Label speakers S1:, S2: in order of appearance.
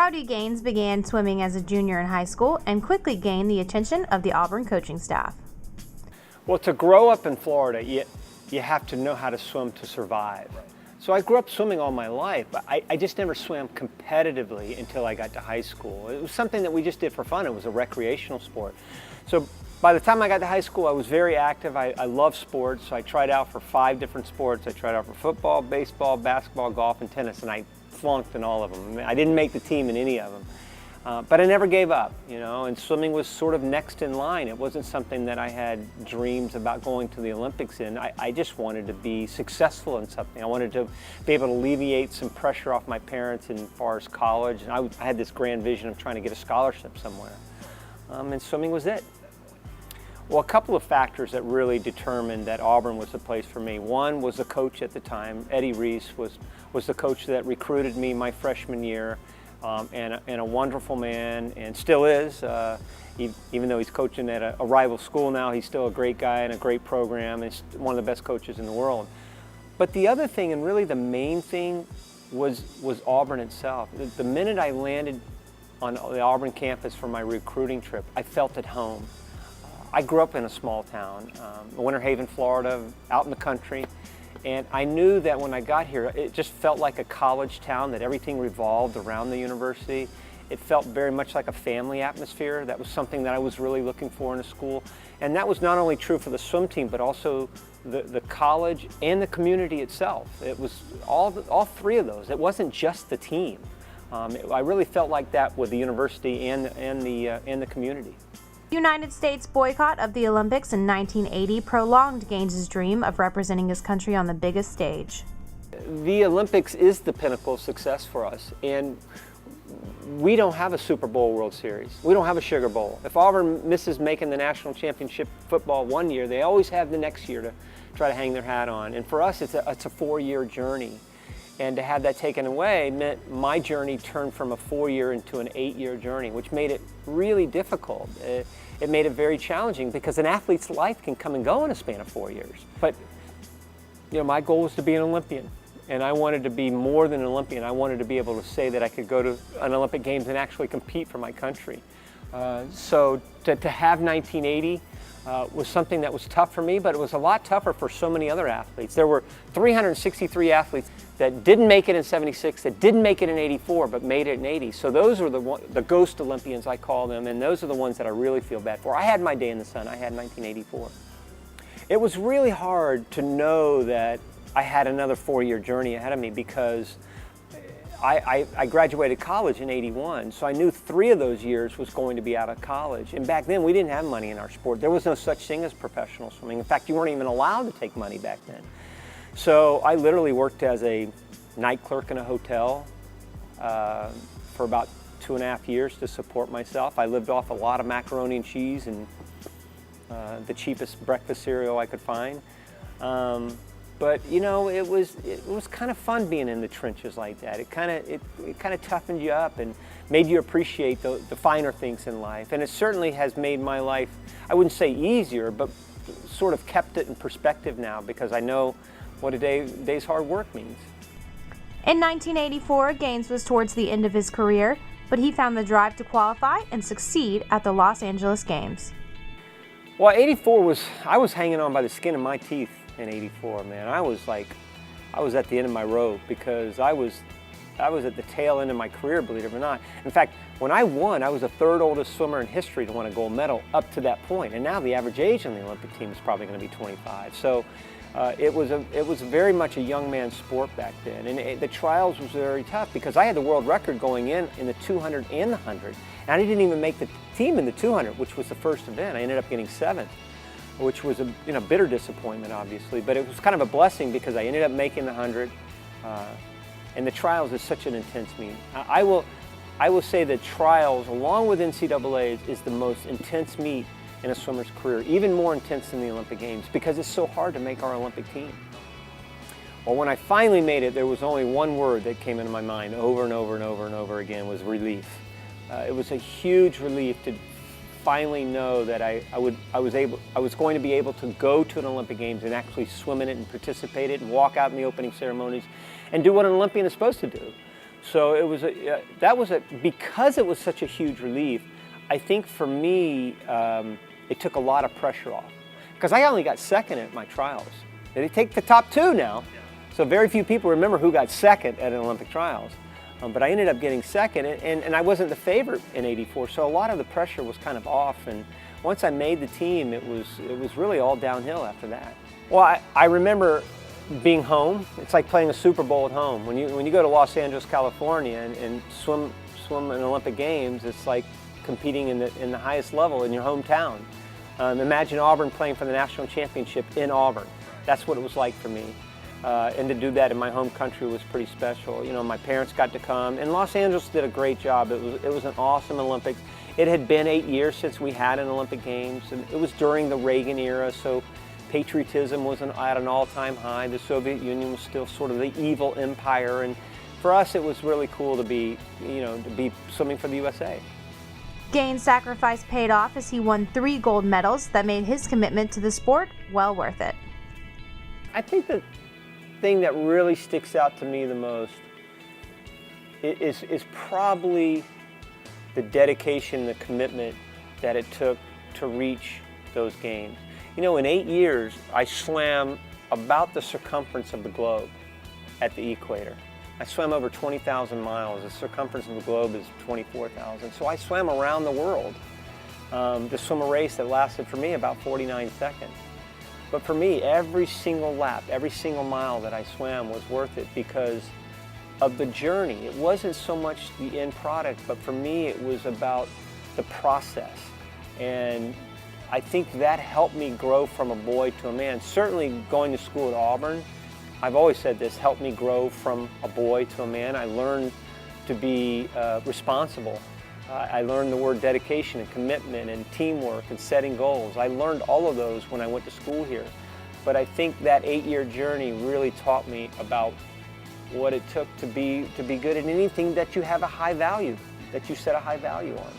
S1: Rowdy Gaines began swimming as a junior in high school and quickly gained the attention of the Auburn coaching staff.
S2: Well, to grow up in Florida, you have to know how to swim to survive. So I grew up swimming all my life, but I just never swam competitively until I got to high school. It was something that we just did for fun. It was a recreational sport. So by the time I got to high school, I was very active. I love sports, so I tried out for 5 different sports. I tried out for football, baseball, basketball, golf, and tennis, and I flunked in all of them. I didn't make the team in any of them. But I never gave up, and swimming was sort of next in line. It wasn't something that I had dreams about going to the Olympics in. I just wanted to be successful in something. I wanted to be able to alleviate some pressure off my parents as far as college. And I had this grand vision of trying to get a scholarship somewhere. And swimming was it. Well, a couple of factors that really determined that Auburn was the place for me. One was the coach at the time. Eddie Reese was the coach that recruited me my freshman year. And a wonderful man, and still is. Even though he's coaching at a rival school now, he's still a great guy and a great program, and he's one of the best coaches in the world. But the other thing, and really the main thing, was Auburn itself. The minute I landed on the Auburn campus for my recruiting trip, I felt at home. I grew up in a small town, Winter Haven, Florida, out in the country. And I knew that when I got here, it just felt like a college town, that everything revolved around the university. It felt very much like a family atmosphere. That was something that I was really looking for in a school. And that was not only true for the swim team, but also the college and the community itself. It was all 3 of those. It wasn't just the team. I really felt like that with the university and the community.
S1: The United States boycott of the Olympics in 1980 prolonged Gaines's dream of representing his country on the biggest stage.
S2: The Olympics is the pinnacle of success for us, and we don't have a Super Bowl World Series. We don't have a Sugar Bowl. If Auburn misses making the national championship football one year, they always have the next year to try to hang their hat on. And for us, it's a 4-year journey. And to have that taken away meant my journey turned from a 4-year into an 8-year journey, which made it really difficult. It made it very challenging because an athlete's life can come and go in a span of 4 years. But my goal was to be an Olympian, and I wanted to be more than an Olympian. I wanted to be able to say that I could go to an Olympic Games and actually compete for my country. So to have 1980 was something that was tough for me, but it was a lot tougher for so many other athletes. There were 363 athletes that didn't make it in 76, that didn't make it in 84, but made it in 80. So those are the ghost Olympians, I call them, and those are the ones that I really feel bad for. I had my day in the sun. I had 1984. It was really hard to know that I had another 4-year journey ahead of me because I graduated college in 81, so I knew 3 of those years was going to be out of college. And back then, we didn't have money in our sport. There was no such thing as professional swimming. In fact, you weren't even allowed to take money back then. So I literally worked as a night clerk in a hotel for about 2.5 years to support myself. I lived off a lot of macaroni and cheese and the cheapest breakfast cereal I could find. But it was kind of fun being in the trenches like that. It kind of toughened you up and made you appreciate the finer things in life. And it certainly has made my life, I wouldn't say easier, but sort of kept it in perspective now because I know what a day's hard work means.
S1: In 1984, Gaines was towards the end of his career, but he found the drive to qualify and succeed at the Los Angeles Games.
S2: Well, 84 I was hanging on by the skin of my teeth in 84, man. I was at the end of my rope because I was at the tail end of my career, believe it or not. In fact, when I won, I was the 3rd oldest swimmer in history to win a gold medal up to that point. And now the average age on the Olympic team is probably going to be 25. So it was very much a young man's sport back then. And the trials was very tough because I had the world record going in the 200 and the 100. And I didn't even make the team in the 200, which was the first event. I ended up getting 7th. Which was a bitter disappointment, obviously, but it was kind of a blessing because I ended up making the 100, and the trials is such an intense meet. I will say that trials, along with NCAA, is the most intense meet in a swimmer's career, even more intense than the Olympic Games, because it's so hard to make our Olympic team. Well, when I finally made it, there was only one word that came into my mind over and over and over and over again, was relief. It was a huge relief to finally know that I was going to be able to go to an Olympic Games and actually swim in it and participate in it and walk out in the opening ceremonies and do what an Olympian is supposed to do. So it was because it was such a huge relief, I think for me, it took a lot of pressure off. Because I only got second at my trials. They take the top two now. So very few people remember who got second at an Olympic trials. But I ended up getting second, and I wasn't the favorite in '84, so a lot of the pressure was kind of off. And once I made the team, it was really all downhill after that. Well, I remember being home. It's like playing a Super Bowl at home. When you go to Los Angeles, California, and swim in Olympic Games, it's like competing in the highest level in your hometown. Imagine Auburn playing for the national championship in Auburn. That's what it was like for me. And to do that in my home country was pretty special. You know, my parents got to come, and Los Angeles did a great job. It was an awesome Olympics. It had been 8 years since we had an Olympic Games, and it was during the Reagan era, so patriotism was at an all-time high. The Soviet Union was still sort of the evil empire, and for us it was really cool to be swimming for the USA.
S1: Gaines' sacrifice paid off as he won 3 gold medals that made his commitment to the sport well worth it.
S2: I think the thing that really sticks out to me the most is probably the dedication, the commitment that it took to reach those games. You know, in 8 years, I swam about the circumference of the globe at the equator. I swam over 20,000 miles. The circumference of the globe is 24,000. So I swam around the world to swim a race that lasted for me about 49 seconds. But for me, every single lap, every single mile that I swam was worth it because of the journey. It wasn't so much the end product, but for me, it was about the process. And I think that helped me grow from a boy to a man. Certainly going to school at Auburn, I've always said this, helped me grow from a boy to a man. I learned to be responsible. I learned the word dedication and commitment and teamwork and setting goals. I learned all of those when I went to school here. But I think that 8-year journey really taught me about what it took to be good at anything that you have a high value, that you set a high value on.